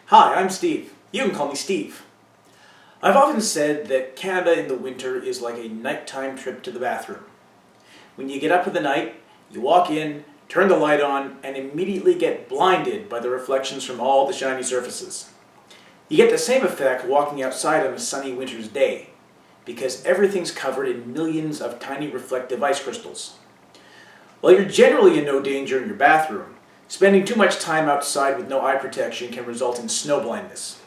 Hi, I'm Steve. You can call me Steve. I've often said that Canada in the winter is like a nighttime trip to the bathroom. When you get up in the night, you walk in, turn the light on, and immediately get blinded by the reflections from all the shiny surfaces. You get the same effect walking outside on a sunny winter's day, because everything's covered in millions of tiny reflective ice crystals. While you're generally in no danger in your bathroom, spending too much time outside with no eye protection can result in snowblindness.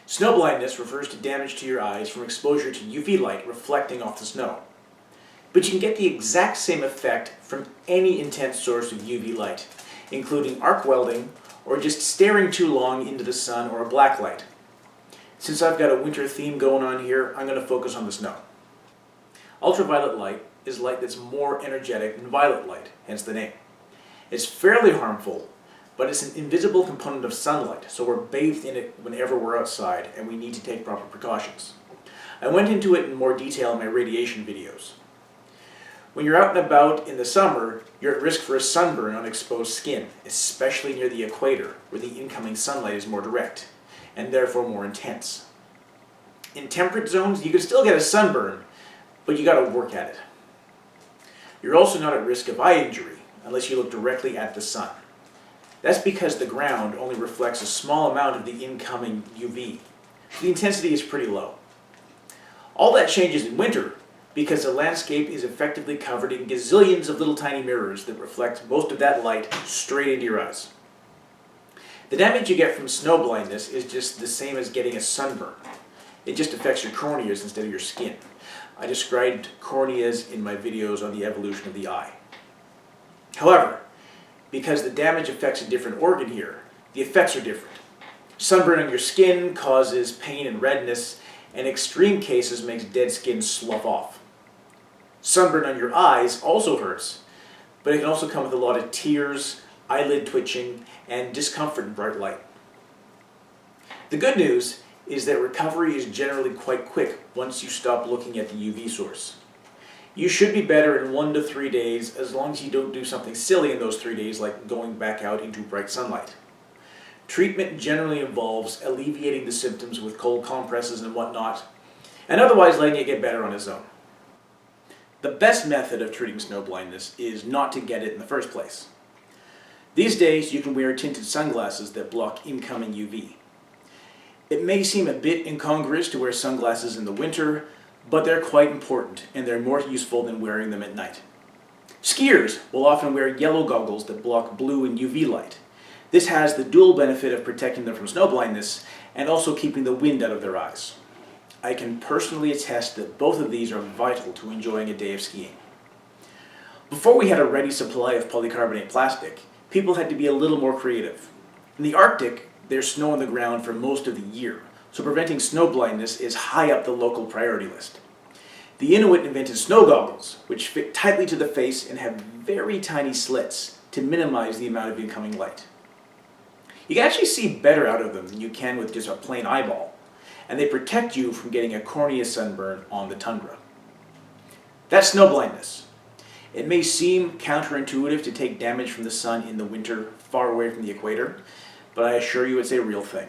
Snowblindness refers to damage to your eyes from exposure to UV light reflecting off the snow. But you can get the exact same effect from any intense source of UV light, including arc welding or just staring too long into the sun or a black light. Since I've got a winter theme going on here, I'm going to focus on the snow. Ultraviolet light is light that's more energetic than violet light, hence the name. It's fairly harmful, but it's an invisible component of sunlight, so we're bathed in it whenever we're outside, and we need to take proper precautions. I went into it in more detail in my radiation videos. When you're out and about in the summer, you're at risk for a sunburn on exposed skin, especially near the equator, where the incoming sunlight is more direct, and therefore more intense. In temperate zones, you can still get a sunburn, but you gotta work at it. You're also not at risk of eye injury, unless you look directly at the sun. That's because the ground only reflects a small amount of the incoming UV. The intensity is pretty low. All that changes in winter because the landscape is effectively covered in gazillions of little tiny mirrors that reflect most of that light straight into your eyes. The damage you get from snowblindness is just the same as getting a sunburn. It just affects your corneas instead of your skin. I described corneas in my videos on the evolution of the eye. However, because the damage affects a different organ here, the effects are different. Sunburn on your skin causes pain and redness, and in extreme cases makes dead skin slough off. Sunburn on your eyes also hurts, but it can also come with a lot of tears, eyelid twitching, and discomfort in bright light. The good news is that recovery is generally quite quick once you stop looking at the UV source. You should be better in 1 to 3 days as long as you don't do something silly in those 3 days like going back out into bright sunlight. Treatment generally involves alleviating the symptoms with cold compresses and whatnot, and otherwise letting it get better on its own. The best method of treating snowblindness is not to get it in the first place. These days you can wear tinted sunglasses that block incoming UV. It may seem a bit incongruous to wear sunglasses in the winter, but they're quite important, and they're more useful than wearing them at night. Skiers will often wear yellow goggles that block blue and UV light. This has the dual benefit of protecting them from snowblindness and also keeping the wind out of their eyes. I can personally attest that both of these are vital to enjoying a day of skiing. Before we had a ready supply of polycarbonate plastic, people had to be a little more creative. In the Arctic, there's snow on the ground for most of the year, so preventing snowblindness is high up the local priority list. The Inuit invented snow goggles, which fit tightly to the face and have very tiny slits to minimize the amount of incoming light. You can actually see better out of them than you can with just a plain eyeball, and they protect you from getting a cornea sunburn on the tundra. That's snowblindness. It may seem counterintuitive to take damage from the sun in the winter far away from the equator, but I assure you it's a real thing.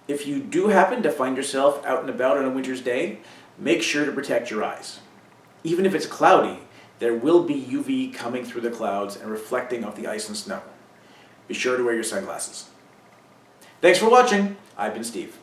If you do happen to find yourself out and about on a winter's day, make sure to protect your eyes. Even if it's cloudy, there will be UV coming through the clouds and reflecting off the ice and snow. Be sure to wear your sunglasses. Thanks for watching. I've been Steve.